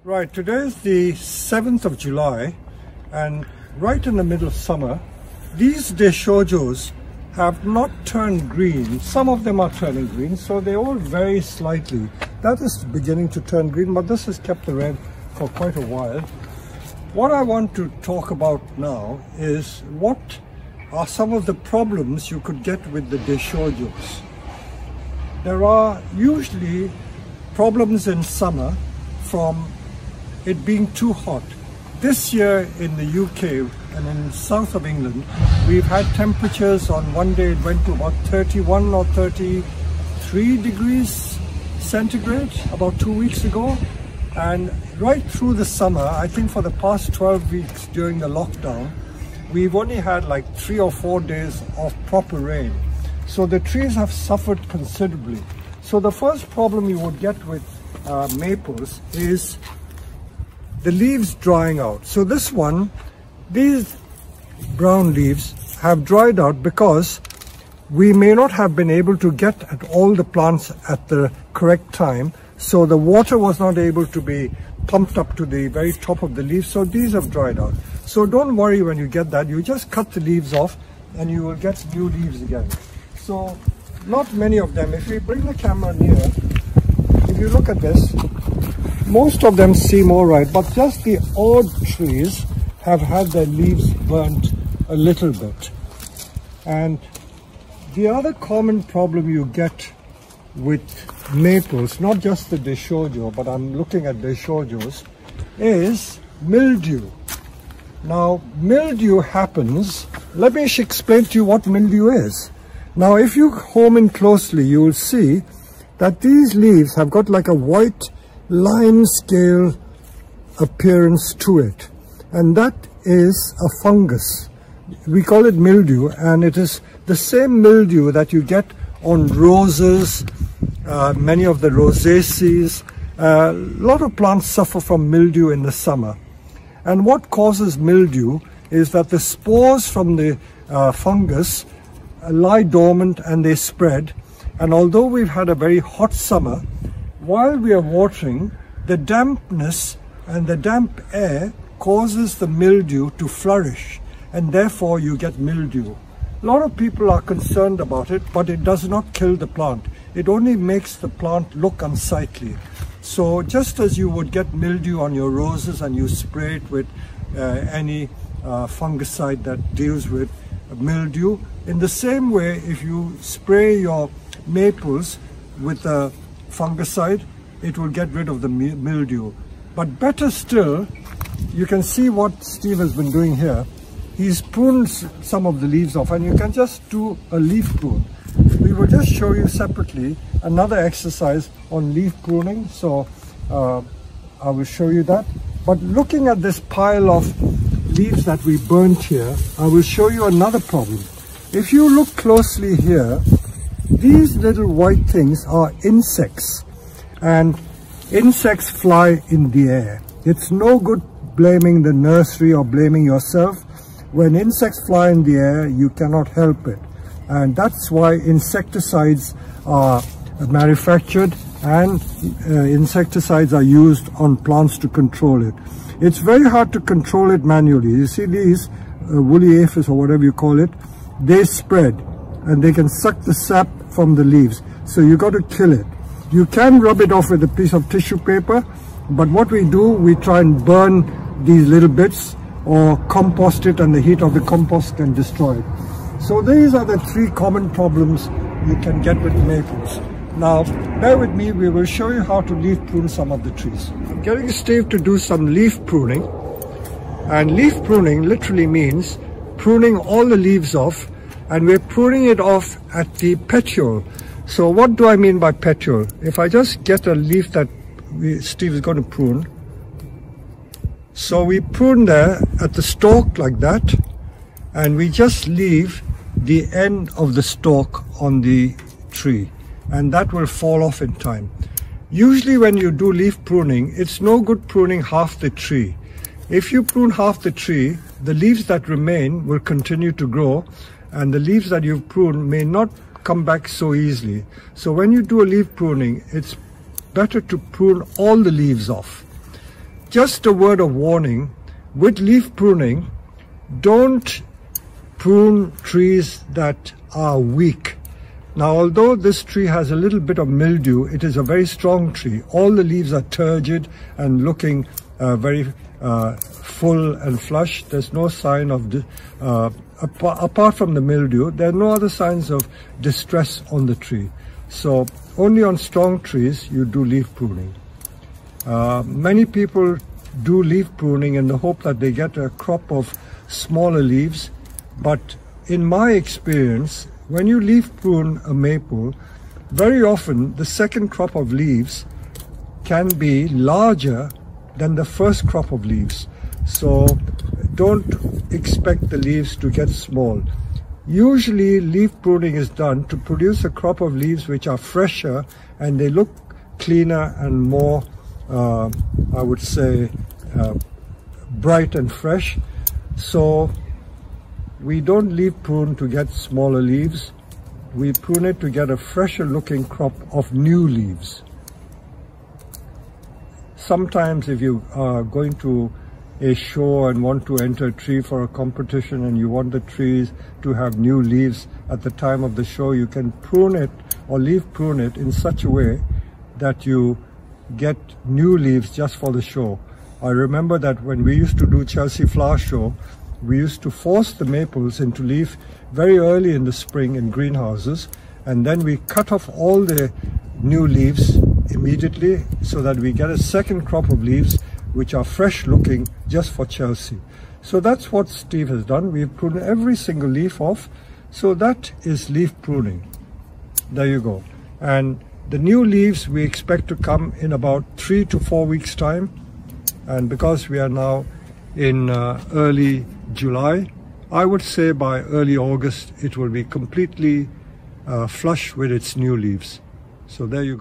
Right, today is the 7th of July and right in the middle of summer, these deschojos have not turned green. Some of them are turning green, so they all vary slightly. That is beginning to turn green, but this has kept the red for quite a while. What I want to talk about now is what are some of the problems you could get with the deschojos. There are usually problems in summer from it being too hot. This year in the UK and in south of England, we've had temperatures on one day it went to about 31 or 33 degrees centigrade about 2 weeks ago. And right through the summer, I think for the past 12 weeks during the lockdown, we've only had like 3 or 4 days of proper rain. So the trees have suffered considerably. So the first problem you would get with maples is the leaves drying out. So this one, these brown leaves have dried out because we may not have been able to get at all the plants at the correct time. So the water was not able to be pumped up to the very top of the leaf. So these have dried out. So don't worry when you get that. You just cut the leaves off and you will get new leaves again. So not many of them. If we bring the camera near, if you look at this, most of them seem all right, but just the odd trees have had their leaves burnt a little bit. And the other common problem you get with maples, not just the deschojo, but I'm looking at deschojos, is mildew. Now, mildew happens. Let me explain to you what mildew is. Now, if you home in closely, you will see that these leaves have got like a white line scale appearance to it, and that is a fungus. We call it mildew, and it is the same mildew that you get on roses, many of the rosaceae. A lot of plants suffer from mildew in the summer. And what causes mildew is that the spores from the fungus lie dormant and they spread. And although we've had a very hot summer, while we are watering, the dampness and the damp air causes the mildew to flourish, and therefore you get mildew. A lot of people are concerned about it, but it does not kill the plant. It only makes the plant look unsightly. So just as you would get mildew on your roses and you spray it with any fungicide that deals with mildew, in the same way, if you spray your maples with a fungicide, it will get rid of the mildew. But better still, you can see what Steve has been doing here. He's pruned some of the leaves off, and you can just do a leaf prune. We will just show you separately another exercise on leaf pruning, so I will show you that. But looking at this pile of leaves that we burnt here, I will show you another problem. If you look closely here, these little white things are insects, and insects fly in the air. It's no good blaming the nursery or blaming yourself. When insects fly in the air, you cannot help it. And that's why insecticides are manufactured and insecticides are used on plants to control it. It's very hard to control it manually. You see these woolly aphids, or whatever you call it, they spread and they can suck the sap from the leaves. So you got to kill it. You can rub it off with a piece of tissue paper, but what we do, we try and burn these little bits or compost it, and the heat of the compost can destroy it. So these are the 3 common problems you can get with maples. Now, bear with me, we will show you how to leaf prune some of the trees. I'm getting Steve to do some leaf pruning, and leaf pruning literally means pruning all the leaves off, and we're pruning it off at the petiole. So what do I mean by petiole? If I just get a leaf that Steve is going to prune, so we prune there at the stalk like that, and we just leave the end of the stalk on the tree, and that will fall off in time. Usually when you do leaf pruning, it's no good pruning half the tree. If you prune half the tree, the leaves that remain will continue to grow, and the leaves that you've pruned may not come back so easily. So when you do a leaf pruning, it's better to prune all the leaves off. just a word of warning, with leaf pruning, don't prune trees that are weak. Now, although this tree has a little bit of mildew, it is a very strong tree. All the leaves are turgid and looking very full and flush. There's no sign of, apart from the mildew, there are no other signs of distress on the tree. So only on strong trees you do leaf pruning. Many people do leaf pruning in the hope that they get a crop of smaller leaves, but in my experience, when you leaf prune a maple, very often the second crop of leaves can be larger than the first crop of leaves. So don't expect the leaves to get small. Usually leaf pruning is done to produce a crop of leaves which are fresher and they look cleaner and more, I would say, bright and fresh. So we don't leaf prune to get smaller leaves. We prune it to get a fresher looking crop of new leaves. Sometimes if you are going to a show and want to enter a tree for a competition and you want the trees to have new leaves at the time of the show, you can prune it or leaf prune it in such a way that you get new leaves just for the show. I remember that when we used to do Chelsea Flower Show, we used to force the maples into leaf very early in the spring in greenhouses, and then we cut off all the new leaves immediately so that we get a second crop of leaves which are fresh looking just for Chelsea. So that's what Steve has done. We've pruned every single leaf off. So that is leaf pruning. There you go. And the new leaves we expect to come in about 3 to 4 weeks time. And because we are now in early July, I would say by early August it will be completely flush with its new leaves. So there you go.